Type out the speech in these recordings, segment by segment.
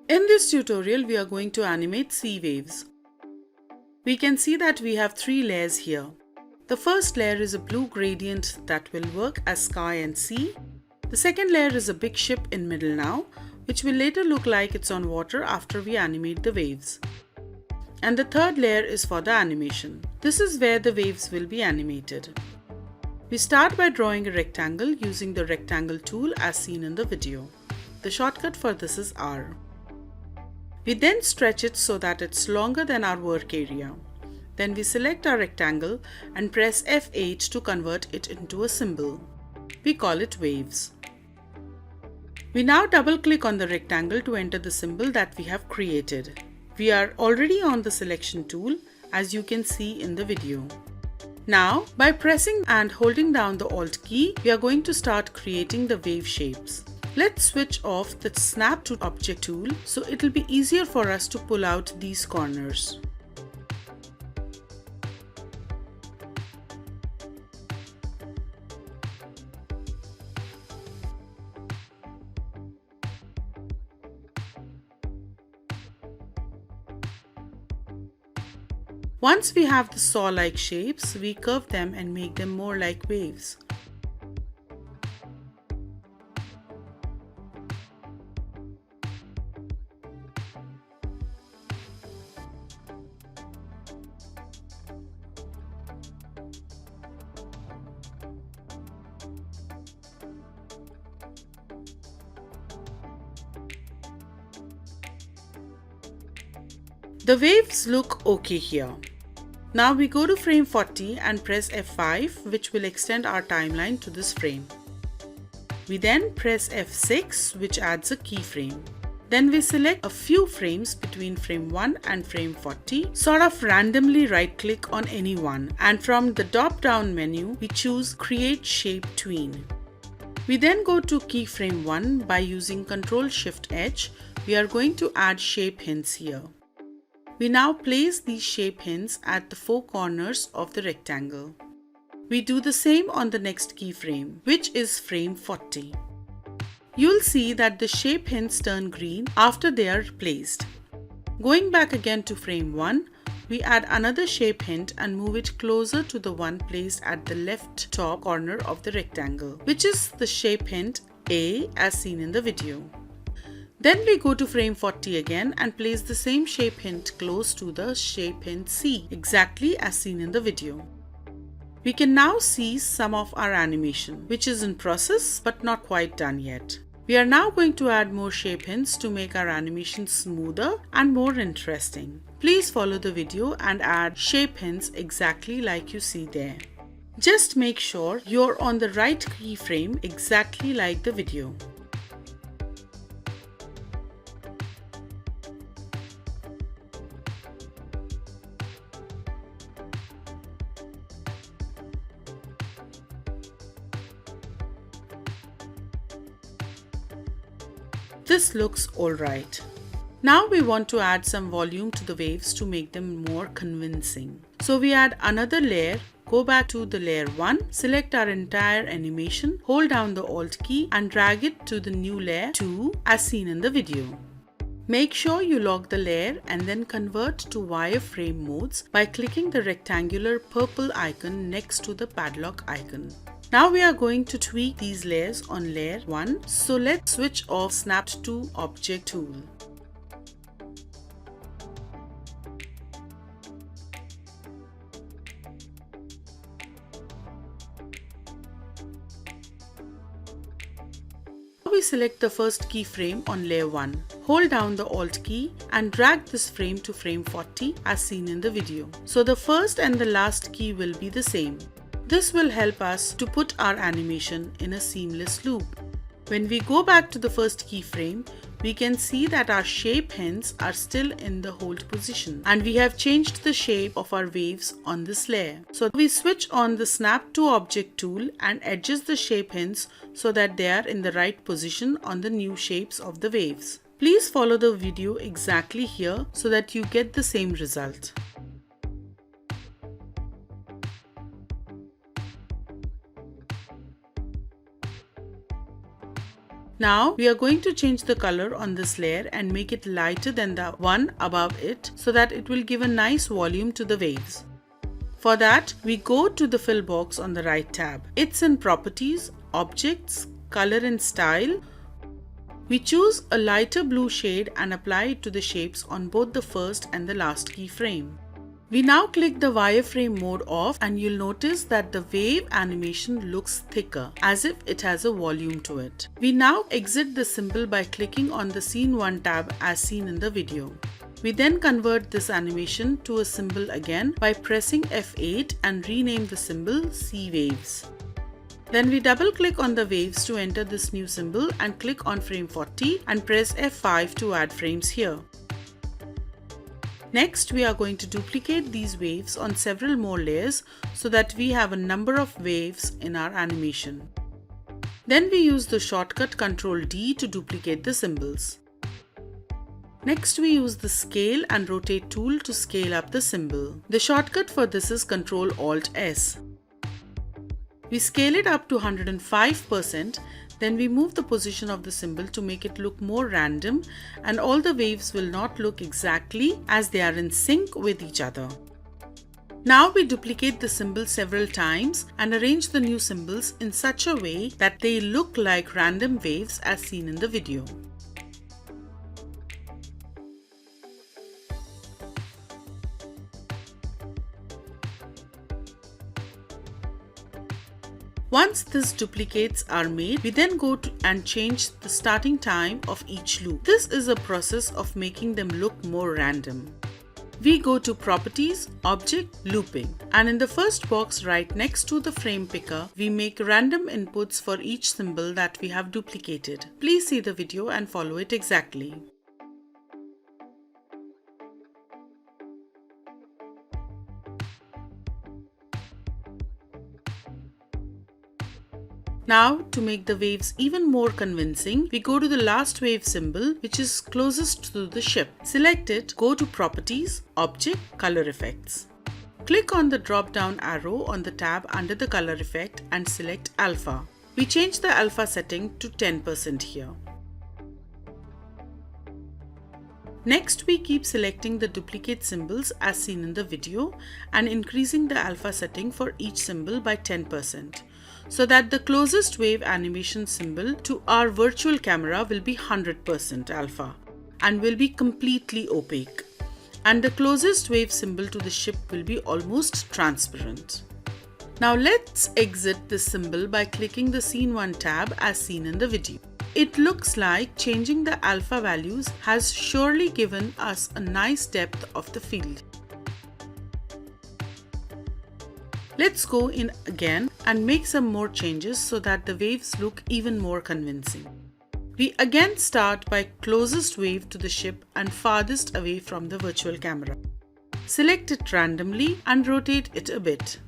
In this tutorial, we are going to animate sea waves. We can see that we have three layers here. The first layer is a blue gradient that will work as sky and sea. The second layer is a big ship in middle now, which will later look like it's on water after we animate the waves. And the third layer is for the animation. This is where the waves will be animated. We start by drawing a rectangle using the rectangle tool as seen in the video. The shortcut for this is R. We then stretch it so that it's longer than our work area. Then we select our rectangle and press F8 to convert it into a symbol. We call it waves. We now double click on the rectangle to enter the symbol that we have created. We are already on the selection tool, as you can see in the video. Now, by pressing and holding down the Alt key, we are going to start creating the wave shapes. Let's switch off the Snap to Object tool so it'll be easier for us to pull out these corners. Once we have the saw-like shapes, we curve them and make them more like waves. The waves look okay here. Now we go to frame 40 and press F5, which will extend our timeline to this frame. We then press F6, which adds a keyframe. Then we select a few frames between frame 1 and frame 40, sort of randomly right click on any one, and from the drop down menu we choose Create Shape Tween. We then go to keyframe 1 by using Ctrl-Shift-H. We are going to add shape hints here. We now place these shape hints at the four corners of the rectangle. We do the same on the next keyframe, which is frame 40. You'll see that the shape hints turn green after they are placed. Going back again to frame 1, we add another shape hint and move it closer to the one placed at the left top corner of the rectangle, which is the shape hint A as seen in the video. Then we go to frame 40 again and place the same shape hint close to the shape hint C, exactly as seen in the video. We can now see some of our animation, which is in process but not quite done yet. We are now going to add more shape hints to make our animation smoother and more interesting. Please follow the video and add shape hints exactly like you see there. Just make sure you're on the right keyframe exactly like the video. This looks alright. Now we want to add some volume to the waves to make them more convincing. So we add another layer, go back to the layer 1, select our entire animation, hold down the Alt key and drag it to the new layer 2 as seen in the video. Make sure you lock the layer and then convert to wireframe modes by clicking the rectangular purple icon next to the padlock icon. Now we are going to tweak these layers on layer 1, so let's switch off Snap to Object tool. Now we select the first keyframe on layer 1. Hold down the Alt key and drag this frame to frame 40 as seen in the video. So the first and the last key will be the same. This will help us to put our animation in a seamless loop. When we go back to the first keyframe, we can see that our shape hints are still in the hold position and we have changed the shape of our waves on this layer. So we switch on the Snap to Object tool and adjust the shape hints so that they are in the right position on the new shapes of the waves. Please follow the video exactly here so that you get the same result. Now we are going to change the color on this layer and make it lighter than the one above it so that it will give a nice volume to the waves. For that, we go to the fill box on the right tab. It's in Properties, Objects, Color and Style. We choose a lighter blue shade and apply it to the shapes on both the first and the last keyframe. We now click the wireframe mode off and you'll notice that the wave animation looks thicker, as if it has a volume to it. We now exit the symbol by clicking on the Scene 1 tab as seen in the video. We then convert this animation to a symbol again by pressing F8 and rename the symbol Sea Waves. Then we double click on the waves to enter this new symbol and click on frame 40 and press F5 to add frames here. Next, we are going to duplicate these waves on several more layers so that we have a number of waves in our animation. Then we use the shortcut Ctrl D to duplicate the symbols. Next, we use the Scale and Rotate tool to scale up the symbol. The shortcut for this is Ctrl Alt S. We scale it up to 105%, then we move the position of the symbol to make it look more random and all the waves will not look exactly as they are in sync with each other. Now we duplicate the symbol several times and arrange the new symbols in such a way that they look like random waves as seen in the video. Once these duplicates are made, we then go and change the starting time of each loop. This is a process of making them look more random. We go to Properties, Object, Looping, and in the first box right next to the frame picker, we make random inputs for each symbol that we have duplicated. Please see the video and follow it exactly. Now, to make the waves even more convincing, we go to the last wave symbol, which is closest to the ship. Select it, go to Properties, Object, Color Effects. Click on the drop-down arrow on the tab under the color effect and select Alpha. We change the alpha setting to 10% here. Next, we keep selecting the duplicate symbols as seen in the video and increasing the alpha setting for each symbol by 10%. So that the closest wave animation symbol to our virtual camera will be 100% alpha and will be completely opaque. And the closest wave symbol to the ship will be almost transparent. Now let's exit this symbol by clicking the Scene 1 tab as seen in the video. It looks like changing the alpha values has surely given us a nice depth of the field. Let's go in again and make some more changes so that the waves look even more convincing. We again start by closest wave to the ship and farthest away from the virtual camera. Select it randomly and rotate it a bit.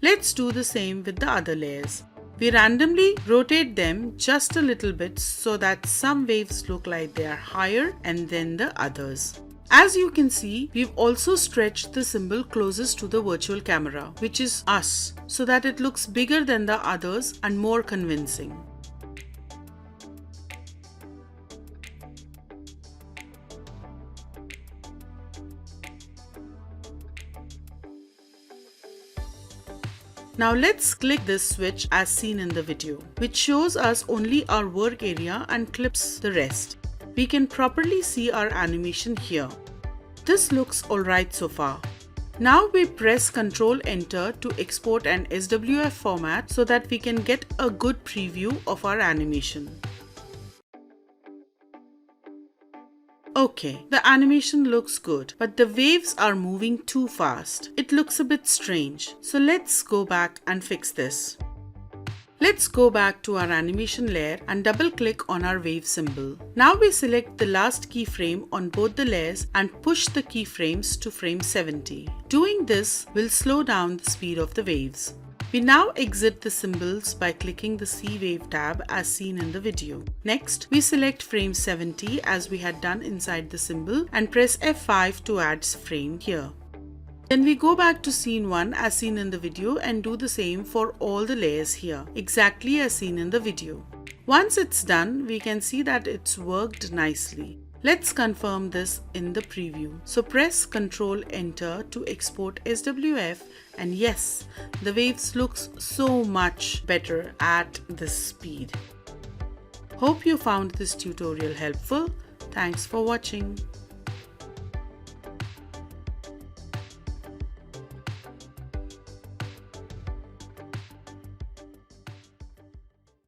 Let's do the same with the other layers. We randomly rotate them just a little bit so that some waves look like they are higher and then the others. As you can see, we've also stretched the symbol closest to the virtual camera, which is us, so that it looks bigger than the others and more convincing. Now let's click this switch as seen in the video, which shows us only our work area and clips the rest. We can properly see our animation here. This looks alright so far. Now we press Ctrl Enter to export an SWF format so that we can get a good preview of our animation. Okay, the animation looks good, but the waves are moving too fast. It looks a bit strange, so let's go back and fix this. Let's go back to our animation layer and double click on our wave symbol. Now we select the last keyframe on both the layers and push the keyframes to frame 70. Doing this will slow down the speed of the waves. We now exit the symbols by clicking the Sea Wave tab as seen in the video. Next, we select frame 70 as we had done inside the symbol and press F5 to add frame here. Then we go back to scene 1 as seen in the video and do the same for all the layers here, exactly as seen in the video. Once it's done, we can see that it's worked nicely. Let's confirm this in the preview. So press Ctrl Enter to export SWF, and yes, the waves looks so much better at this speed. Hope you found this tutorial helpful. Thanks for watching.